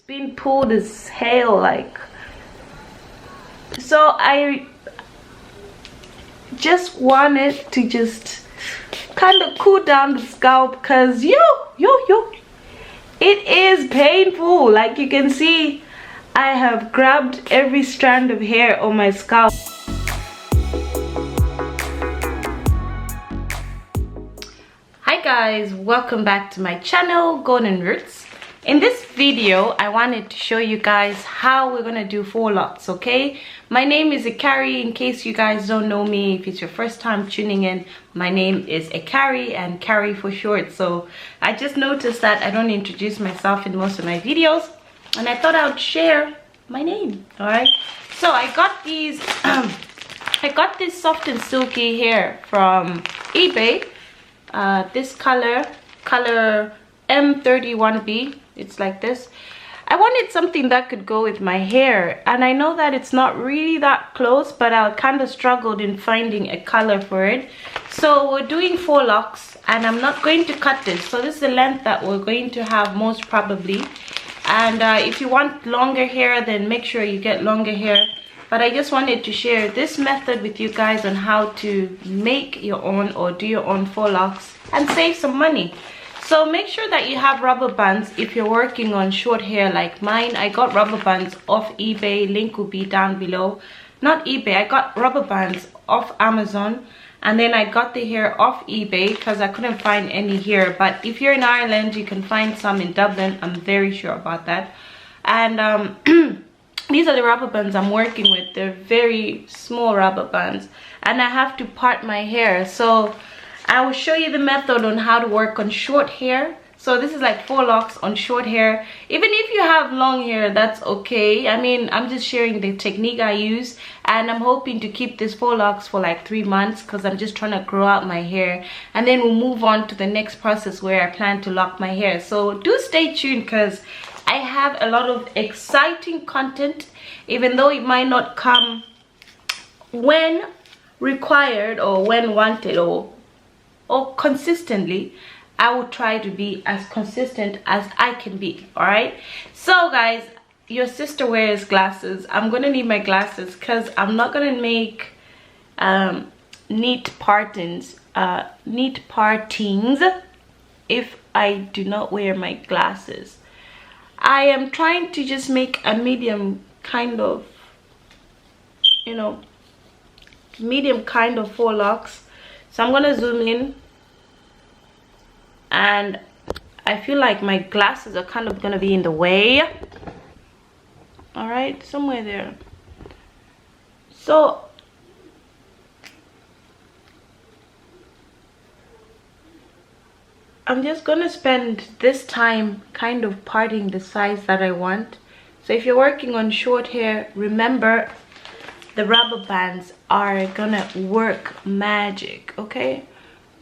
being pulled as hell, like. So I just wanted to just kind of cool down the scalp, because it is painful. Like you can see, I have grabbed every strand of hair on my scalp. Hi guys, welcome back to my channel, Golden Roots. In this video, I wanted to show you guys how we're gonna do faux locs, okay? My name is Akari. In case you guys don't know me, if it's your first time tuning in, my name is Akari, and Carrie for short. So I just noticed that I don't introduce myself in most of my videos, and I thought I would share my name. All right, so I got these I got this soft and silky hair from eBay. This color M31B. It's like this. I wanted something that could go with my hair, and I know that it's not really that close, but I kind of struggled in finding a color for it. So we're doing faux locs, and I'm not going to cut this. So this is the length that we're going to have most probably. And if you want longer hair, then make sure you get longer hair. But I just wanted to share this method with you guys on how to make your own or do your own faux locs and save some money. So make sure that you have rubber bands if you're working on short hair like mine. I got rubber bands off eBay. Link will be down below. Not eBay, I got rubber bands off Amazon. And then I got the hair off eBay because I couldn't find any here. But if you're in Ireland, you can find some in Dublin. I'm very sure about that. And these are the rubber bands I'm working with. They're very small rubber bands. And I have to part my hair. So I will show you the method on how to work on short hair. So this is like faux locs on short hair. Even if you have long hair, that's okay. I mean, I'm just sharing the technique I use, and I'm hoping to keep this faux locs for like 3 months because I'm just trying to grow out my hair, and then we'll move on to the next process where I plan to lock my hair. So do stay tuned because I have a lot of exciting content, even though it might not come when required or when wanted or consistently. I will try to be as consistent as I can be. All right, so guys, your sister wears glasses. I'm gonna need my glasses because I'm not gonna make neat partings if I do not wear my glasses. I am trying to just make a medium kind of, medium kind of faux locs. So I'm gonna zoom in, and I feel like my glasses are kind of gonna be in the way. All right, somewhere there. So I'm just gonna spend this time kind of parting the size that I want. So if you're working on short hair, remember the rubber bands are gonna work magic, okay?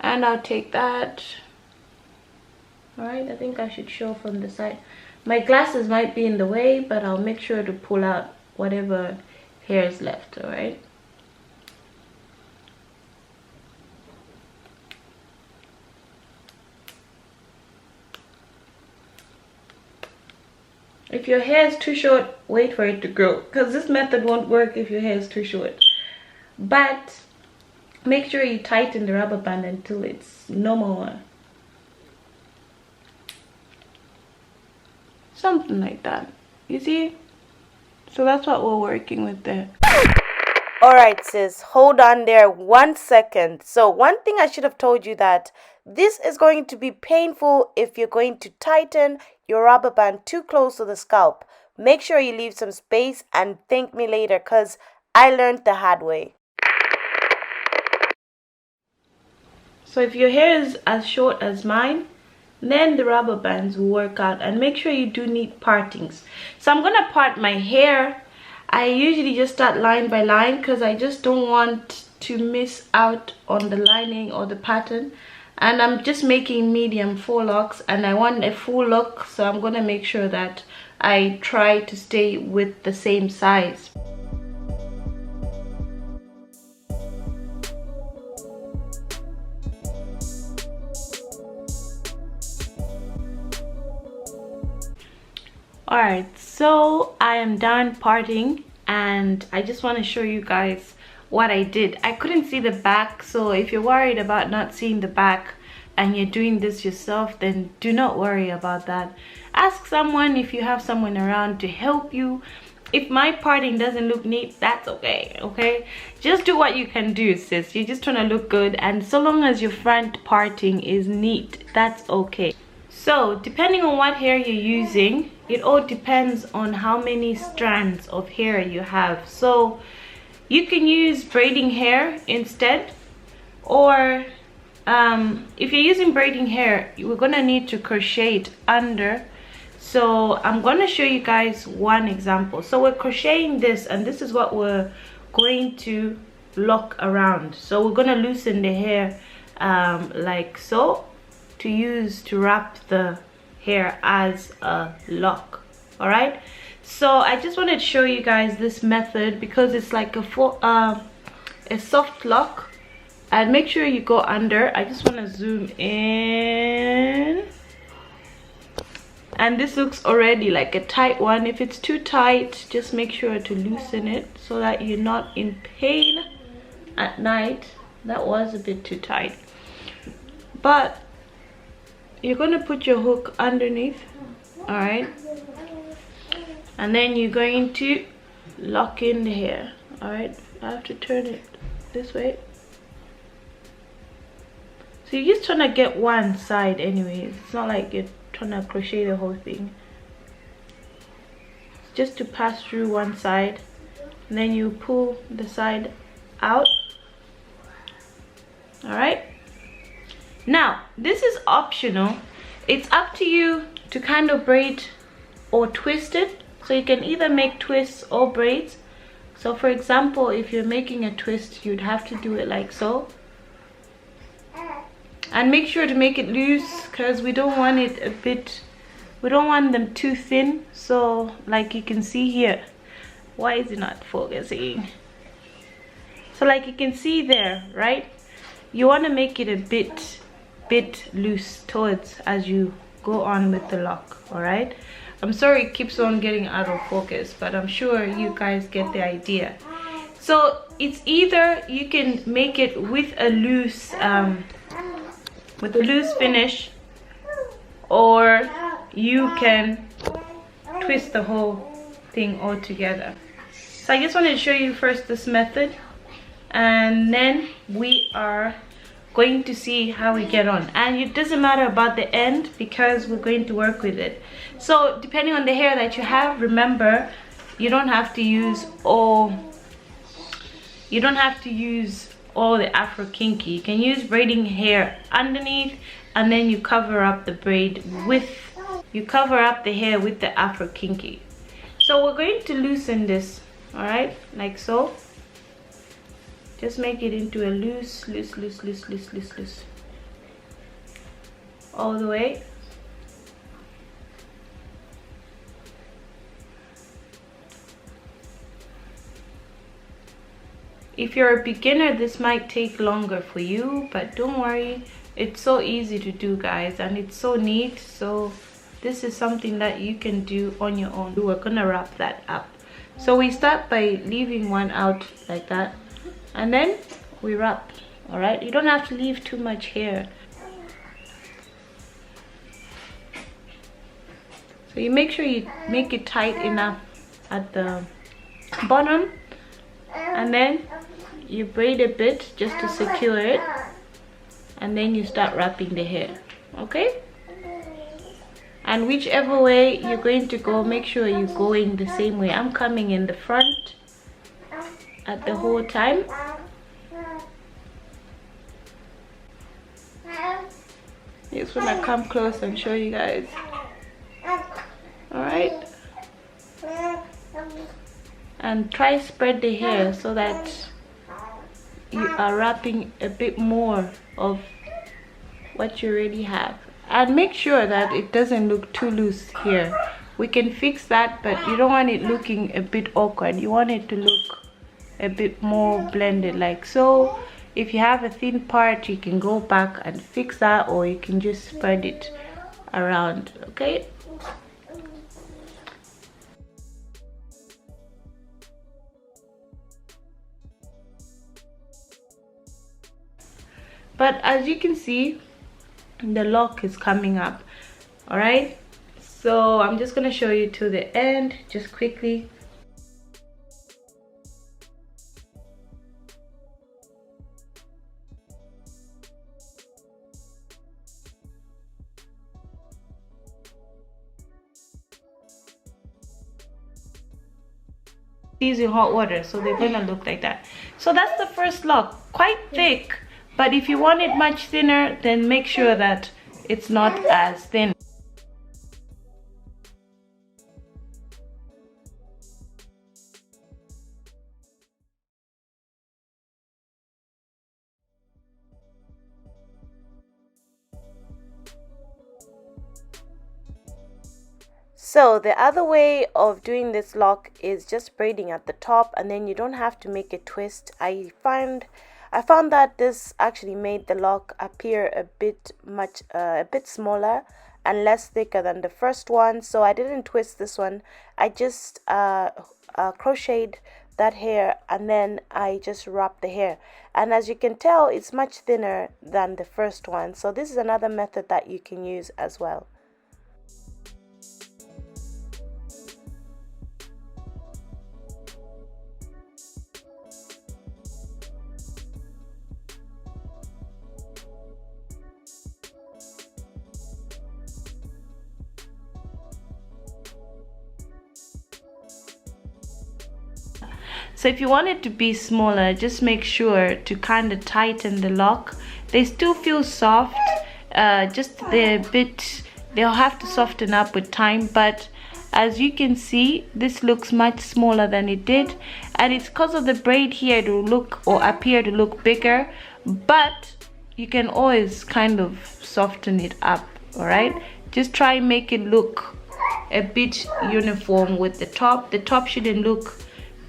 And I'll take that. All right, I think I should show from the side. My glasses might be in the way, but I'll make sure to pull out whatever hair is left. All right. If your hair is too short, wait for it to grow, because this method won't work if your hair is too short. But make sure you tighten the rubber band until it's no more. Something like that, you see? So that's what we're working with there. All right, sis, hold on there 1 second. So one thing I should have told you, that this is going to be painful if you're going to tighten your rubber band too close to the scalp. Make sure you leave some space and thank me later, because I learned the hard way. So if your hair is as short as mine, then the rubber bands will work out, and make sure you do neat partings. So I'm gonna part my hair. I usually just start line by line because I just don't want to miss out on the lining or the pattern. And I'm just making medium faux locs, and I want a full look, so I'm gonna make sure that I try to stay with the same size. Alright, so I am done parting and I just want to show you guys what I did. I couldn't see the back, so if you're worried about not seeing the back and you're doing this yourself, then do not worry about that. Ask someone if you have someone around to help you. If my parting doesn't look neat, that's okay, okay? Just do what you can do, sis. You're just trying to look good, and so long as your front parting is neat, that's okay. So depending on what hair you're using, it all depends on how many strands of hair you have. So you can use braiding hair instead, or if you're using braiding hair, we're gonna need to crochet it under. So I'm gonna show you guys one example. So we're crocheting this, and this is what we're going to lock around. So we're gonna loosen the hair like so, to use to wrap the hair as a lock. All right, so I just wanted to show you guys this method because it's like a soft lock. And make sure you go under. I just want to zoom in, and this looks already like a tight one. If it's too tight, just make sure to loosen it so that you're not in pain at night. That was a bit too tight, but you're going to put your hook underneath. All right, and then you're going to lock in the hair. All right, I have to turn it this way. So you're just trying to get one side anyways. It's not like you're trying to crochet the whole thing. It's just to pass through one side, and then you pull the side out. All right, now this is optional. It's up to you to kind of braid or twist it. So you can either make twists or braids. So for example, if you're making a twist, you'd have to do it like so. And make sure to make it loose, because we don't want it a bit, we don't want them too thin. So like you can see here, why is it not focusing? So like you can see there, right? You want to make it a bit loose towards as you go on with the lock. All right, I'm sorry it keeps on getting out of focus, but I'm sure you guys get the idea. So it's either you can make it with a loose finish, or you can twist the whole thing all together. So I just wanted to show you first this method, and then we are going to see how we get on. And it doesn't matter about the end because we're going to work with it. So depending on the hair that you have, remember, you don't have to use all the Afro Kinky. You can use braiding hair underneath, and then you cover up the braid with, you cover up the hair with the Afro Kinky. So we're going to loosen this, all right, like so. Just make it into a loose all the way. If you're a beginner, this might take longer for you, but don't worry, it's so easy to do, guys, and it's so neat. So this is something that you can do on your own. We're gonna wrap that up. So we start by leaving one out like that, and then we wrap. All right, you don't have to leave too much hair. So you make sure you make it tight enough at the bottom, and then you braid a bit just to secure it, and then you start wrapping the hair. Okay, and whichever way you're going to go, make sure you're going the same way. I'm coming in the front at the whole time. Just want to come close and show you guys. All right, and try spread the hair so that you are wrapping a bit more of what you already have, and make sure that it doesn't look too loose here. We can fix that, but you don't want it looking a bit awkward. You want it to look a bit more blended, like so. If you have a thin part, you can go back and fix that, or you can just spread it around. Okay, but as you can see, the lock is coming up. All right, so I'm just gonna show you to the end just quickly. These in hot water, so they're gonna look like that. So that's the first lock, quite thick, but if you want it much thinner, then make sure that it's not as thin. So the other way of doing this lock is just braiding at the top, and then you don't have to make a twist. I found that this actually made the lock appear a bit smaller and less thicker than the first one. So I didn't twist this one. I just crocheted that hair, and then I just wrapped the hair, and as you can tell, it's much thinner than the first one. So this is another method that you can use as well. So if you want it to be smaller, just make sure to kind of tighten the lock. They still feel soft, they'll have to soften up with time, but as you can see, this looks much smaller than it did, and it's because of the braid here to look or appear to look bigger, but you can always kind of soften it up. All right, just try and make it look a bit uniform with the top. The top shouldn't look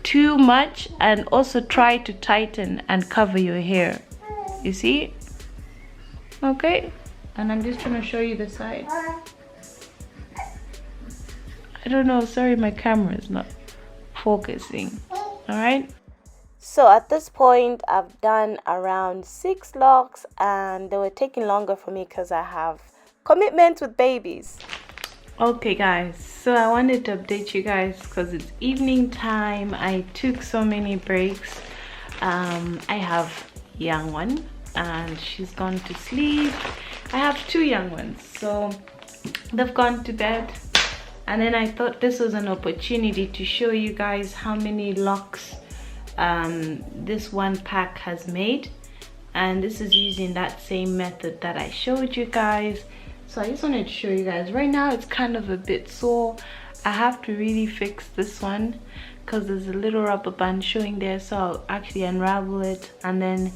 too much, and also try to tighten and cover your hair, you see. Okay, and I'm just trying to show you the side. I don't know, sorry, my camera is not focusing. All right, so at this point I've done around 6 locks, and they were taking longer for me because I have commitments with babies. Okay guys, so I wanted to update you guys because it's evening time. I took so many breaks. I have young one and she's gone to sleep. I have 2 young ones, so they've gone to bed, and then I thought this was an opportunity to show you guys how many locks this one pack has made, and this is using that same method that I showed you guys. So I just wanted to show you guys. Right now it's kind of a bit sore. I have to really fix this one because there's a little rubber band showing there, so I'll actually unravel it and then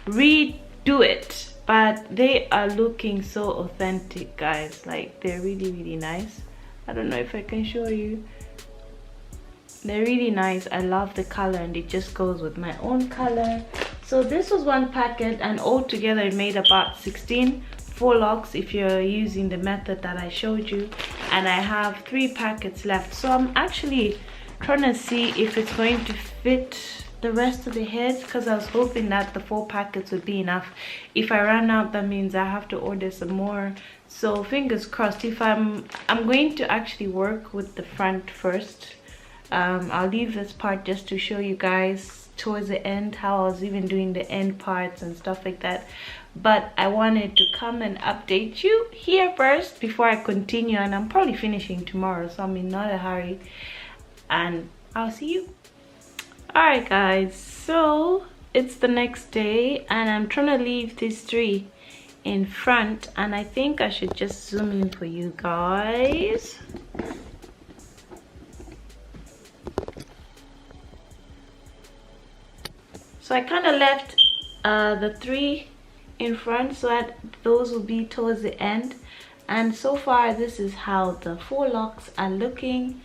redo it. But they are looking so authentic, guys. Like, they're really nice. I don't know if I can show you. They're really nice. I love the color, and it just goes with my own color. So this was one packet, and altogether it made about 16 Faux Locs if you're using the method that I showed you, and I have 3 packets left. So I'm actually trying to see if it's going to fit the rest of the heads, because I was hoping that the 4 packets would be enough. If I run out, that means I have to order some more. So fingers crossed. If I'm going to actually work with the front first. I'll leave this part just to show you guys towards the end how I was even doing the end parts and stuff like that. But I wanted to come and update you here first before I continue, and I'm probably finishing tomorrow, so I'm in not a hurry, and I'll see you. Alright guys, so it's the next day, and I'm trying to leave these 3 in front, and I think I should just zoom in for you guys. So I kind of left the 3 in front so that those will be towards the end, and so far this is how the Faux Locs are looking.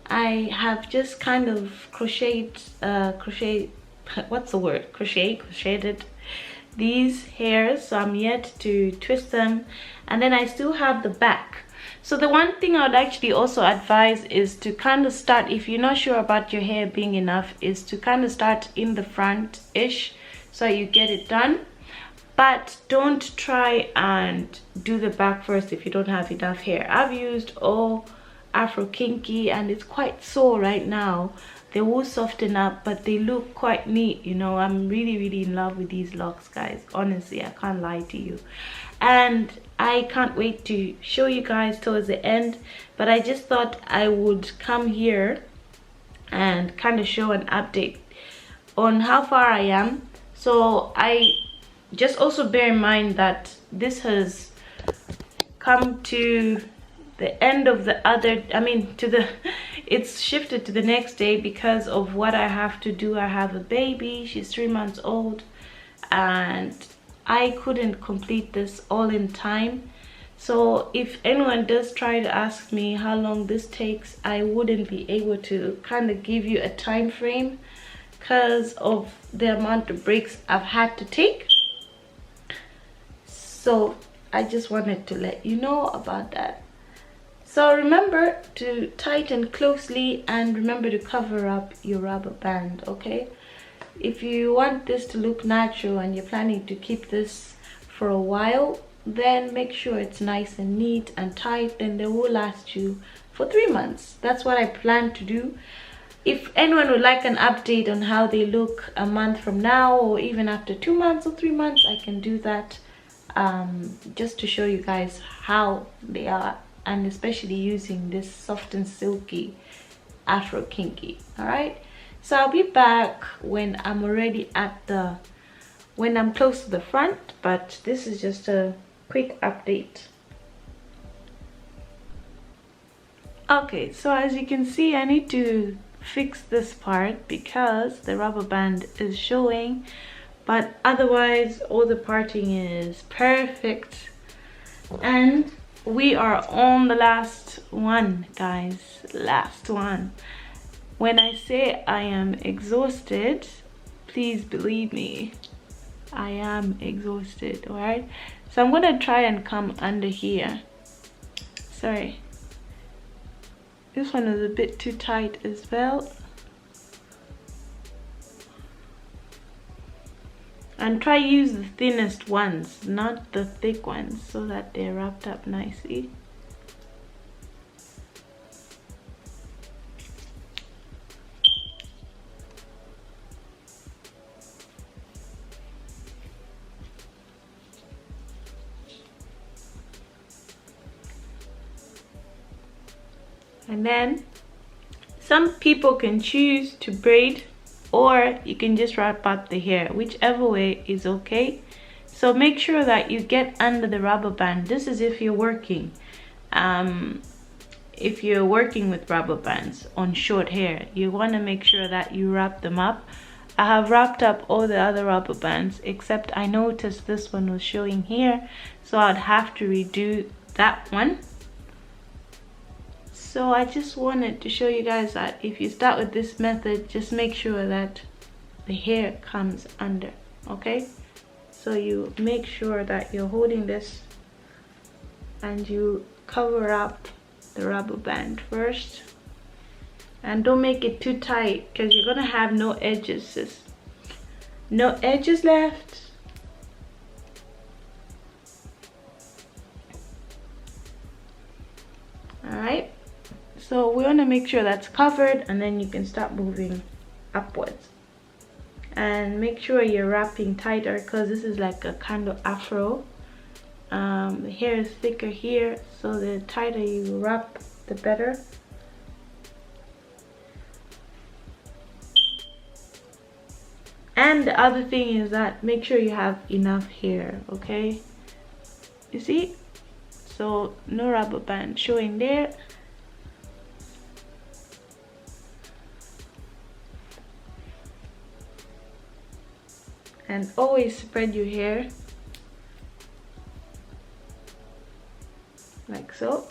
I have just kind of crocheted these hairs, so I'm yet to twist them, and then I still have the back. So the one thing I would actually also advise is to kind of start, if you're not sure about your hair being enough, is to kind of start in the front-ish so you get it done. but don't try and do the back first if you don't have enough hair. I've used all Afro Kinky and it's quite sore right now. They will soften up, but they look quite neat, you know. I'm really in love with these locks, guys. Honestly, I can't lie to you. And I can't wait to show you guys towards the end, but I just thought I would come here and kind of show an update on how far I am. So I just also bear in mind that this has come to the end of the other, it's shifted to the next day because of what I have to do. I have a baby, she's 3 months old, and I couldn't complete this all in time. So if anyone does try to ask me how long this takes, I wouldn't be able to kind of give you a time frame because of the amount of breaks I've had to take. So I just wanted to let you know about that. So remember to tighten closely and remember to cover up your rubber band, okay? If you want this to look natural and you're planning to keep this for a while, then make sure it's nice and neat and tight, and they will last you for 3 months. That's what I plan to do. If anyone would like an update on how they look a month from now, or even after 2 months or 3 months, I can do that, just to show you guys how they are, and especially using this soft and silky Afro Kinky. All right, so I'll be back when I'm already when I'm close to the front, but this is just a quick update. Okay, so as you can see, I need to fix this part because the rubber band is showing, but otherwise all the parting is perfect. And we are on the last one, guys, last one. When I say I am exhausted, please believe me, I am exhausted. All right, so I'm gonna try and come under here. Sorry, this one is a bit too tight as well. And try use the thinnest ones, not the thick ones, so that they're wrapped up nicely. And then some people can choose to braid, or you can just wrap up the hair, whichever way is okay. So make sure that you get under the rubber band. This is if you're working with rubber bands on short hair, you want to make sure that you wrap them up. I have wrapped up all the other rubber bands, except I noticed this one was showing here, so I'd have to redo that one. So I just wanted to show you guys that if you start with this method, just make sure that the hair comes under, okay? So you make sure that you're holding this and you cover up the rubber band first. And don't make it too tight because you're gonna have no edges, sis. No edges left. All right. So we want to make sure that's covered, and then you can start moving upwards. And make sure you're wrapping tighter because this is like a kind of afro. The hair is thicker here, so the tighter you wrap, the better. And the other thing is that make sure you have enough hair, okay? You see? So no rubber band showing there. And always spread your hair like so.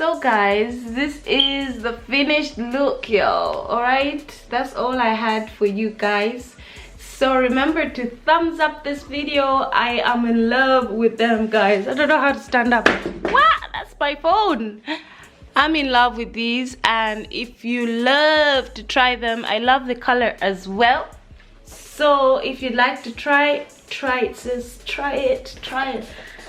So guys, this is the finished look, y'all. All right, that's all I had for you guys. So remember to thumbs up this video. I am in love with them, guys. I don't know how to stand up. What? That's my phone. I'm in love with these, and if you love to try them, I love the color as well. So if you'd like to try it, sis. Try it.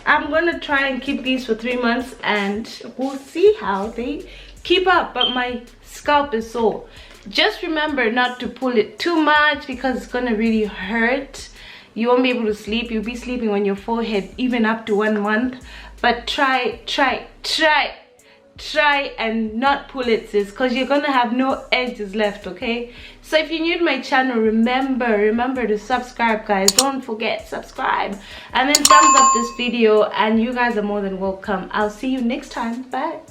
I'm gonna try and keep these for 3 months, and we'll see how they keep up. But my scalp is sore. Just remember not to pull it too much because it's gonna really hurt. You won't be able to sleep. You'll be sleeping on your forehead even up to 1 month. But try and not pull it, sis, because you're gonna have no edges left. Okay, so if you're new to my channel, remember to subscribe, guys. Don't forget, subscribe, and then thumbs up this video, and you guys are more than welcome. I'll see you next time. Bye.